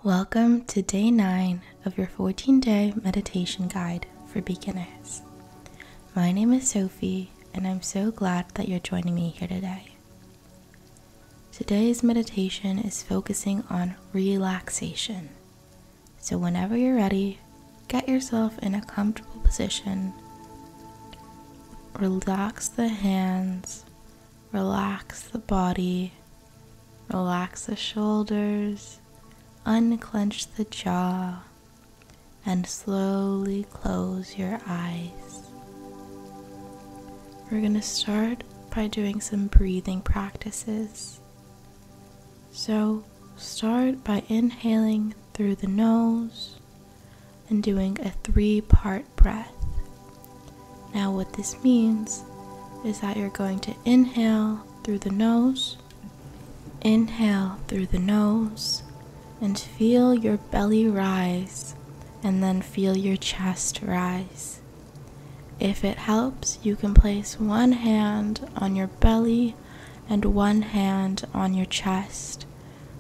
Welcome to day 9 of your 14-day meditation guide for beginners. My name is Sophie, and I'm so glad that you're joining me here today. Today's meditation is focusing on relaxation. So whenever you're ready, get yourself in a comfortable position. Relax the hands, relax the body, relax the shoulders, unclench the jaw, and slowly close your eyes. We're going to start by doing some breathing practices. So start by inhaling through the nose and doing a 3-part breath. Now what this means is that you're going to inhale through the nose, and feel your belly rise, and then feel your chest rise. If it helps, you can place one hand on your belly and one hand on your chest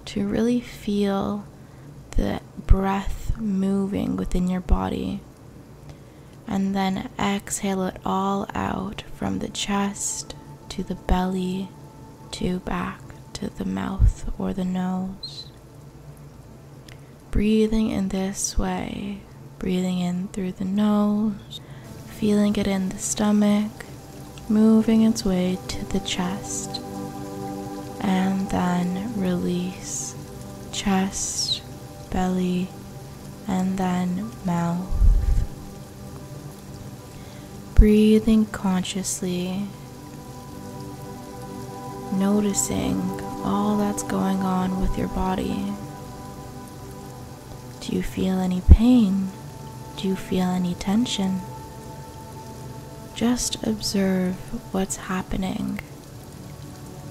to really feel the breath moving within your body. And then exhale it all out from the chest to the belly to back to the mouth or the nose. Breathing in this way, breathing in through the nose, feeling it in the stomach, moving its way to the chest, and then release, chest, belly, and then mouth. Breathing consciously, noticing all that's going on with your body. Do you feel any pain? Do you feel any tension? Just observe what's happening.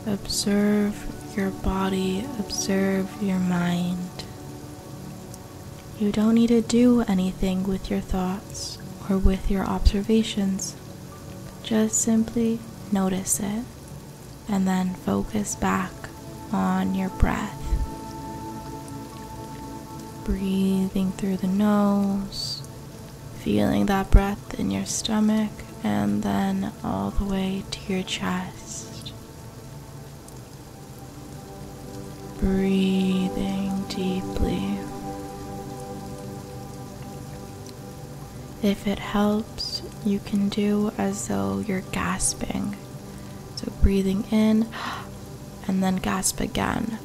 Observe your body, observe your mind. You don't need to do anything with your thoughts or with your observations. Just simply notice it and then focus back on your breath. Breathing through the nose, feeling that breath in your stomach, and then all the way to your chest. Breathing deeply. If it helps, you can do as though you're gasping. So breathing in and then gasp again.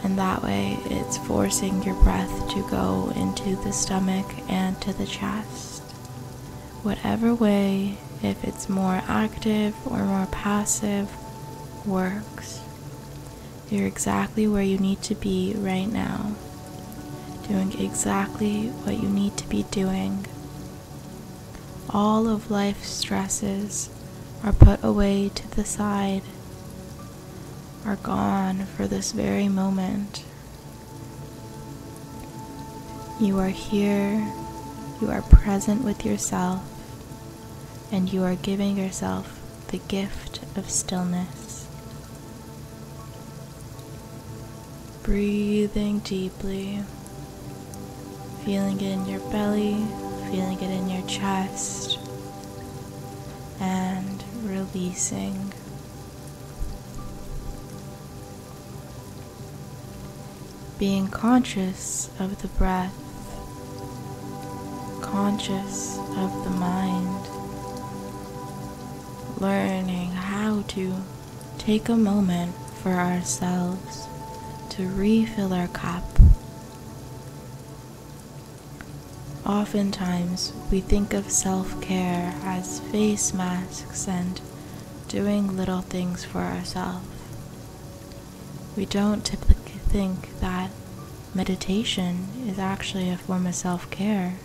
And that way it's forcing your breath to go into the stomach and to the chest. Whatever way, if it's more active or more passive, works. You're exactly where you need to be right now, doing exactly what you need to be doing. All of life's stresses are put away to the side, are gone for this very moment. You are here, you are present with yourself, and you are giving yourself the gift of stillness. Breathing deeply, feeling it in your belly, feeling it in your chest, and releasing. Being conscious of the breath, conscious of the mind, learning how to take a moment for ourselves to refill our cup. Oftentimes, we think of self-care as face masks and doing little things for ourselves. We don't typically think that meditation is actually a form of self-care.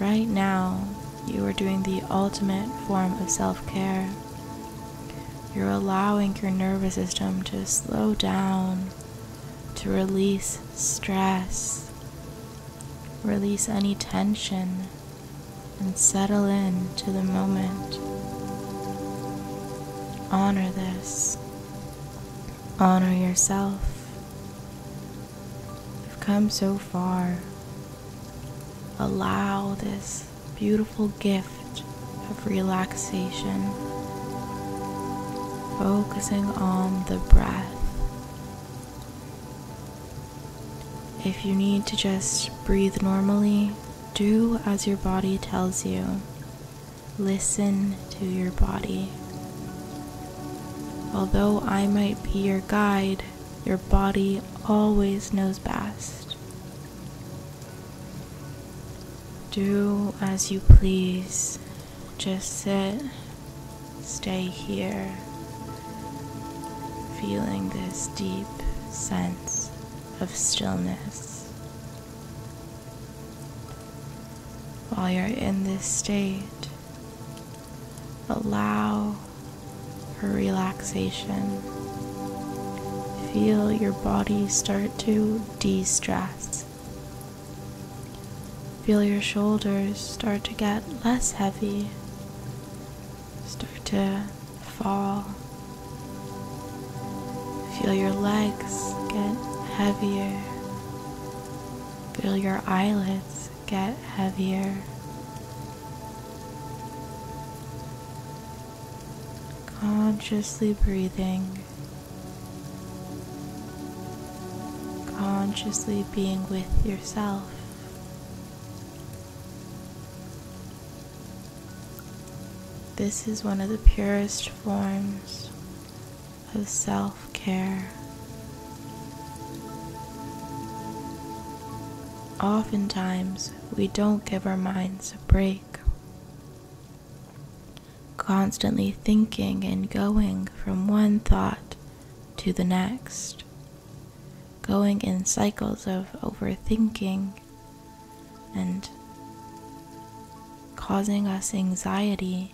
Right now, you are doing the ultimate form of self-care. You're allowing your nervous system to slow down, to release stress, release any tension, and settle in to the moment. Honor this. Honor yourself. You've come so far. Allow this beautiful gift of relaxation, focusing on the breath. If you need to just breathe normally, do as your body tells you. Listen to your body. Although I might be your guide, your body always knows best. Do as you please. Just sit, stay here, feeling this deep sense of stillness. While you're in this state, allow for relaxation. Feel your body start to de-stress. Feel your shoulders start to get less heavy, start to fall. Feel your legs get heavier. Feel your eyelids get heavier. Consciously breathing, consciously being with yourself. This is one of the purest forms of self-care. Oftentimes, we don't give our minds a break, constantly thinking and going from one thought to the next, going in cycles of overthinking and causing us anxiety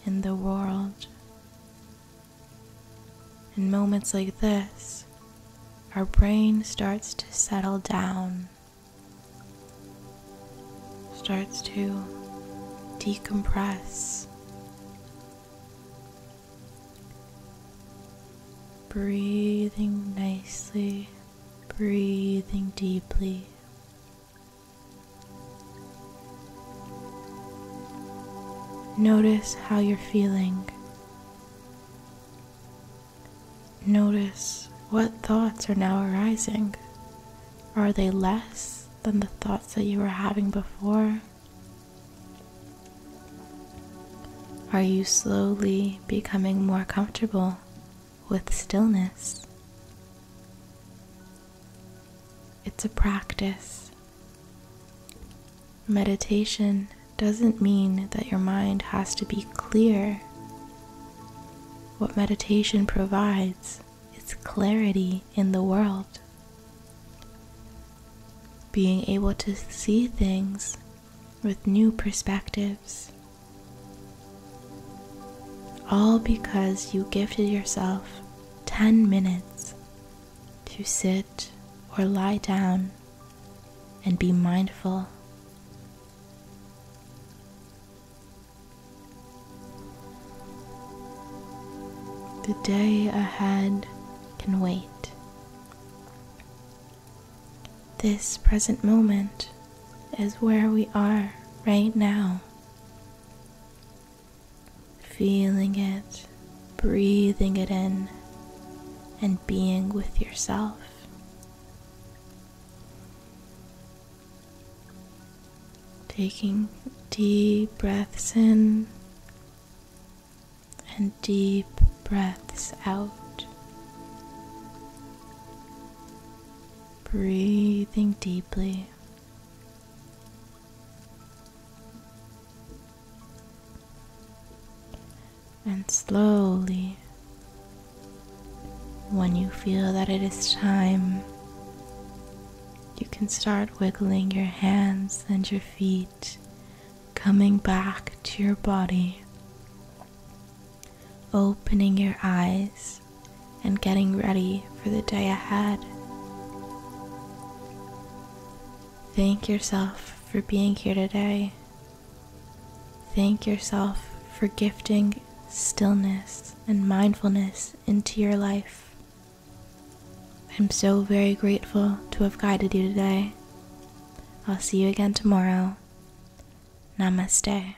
in the world. In moments like this, our brain starts to settle down, starts to decompress. Breathing nicely, breathing deeply. Notice how you're feeling. Notice what thoughts are now arising. Are they less than the thoughts that you were having before? Are you slowly becoming more comfortable with stillness? It's a practice. Meditation doesn't mean that your mind has to be clear. What meditation provides is clarity in the world. Being able to see things with new perspectives. All because you gifted yourself 10 minutes to sit or lie down and be mindful. The day ahead can wait. This present moment is where we are right now. Feeling it, breathing it in, and being with yourself. Taking deep breaths in and deep breaths out. Breathing deeply. And slowly, when you feel that it is time, you can start wiggling your hands and your feet, coming back to your body, opening your eyes and getting ready for the day ahead. Thank yourself for being here today. Thank yourself for gifting stillness and mindfulness into your life. I'm so very grateful to have guided you today. I'll see you again tomorrow. Namaste.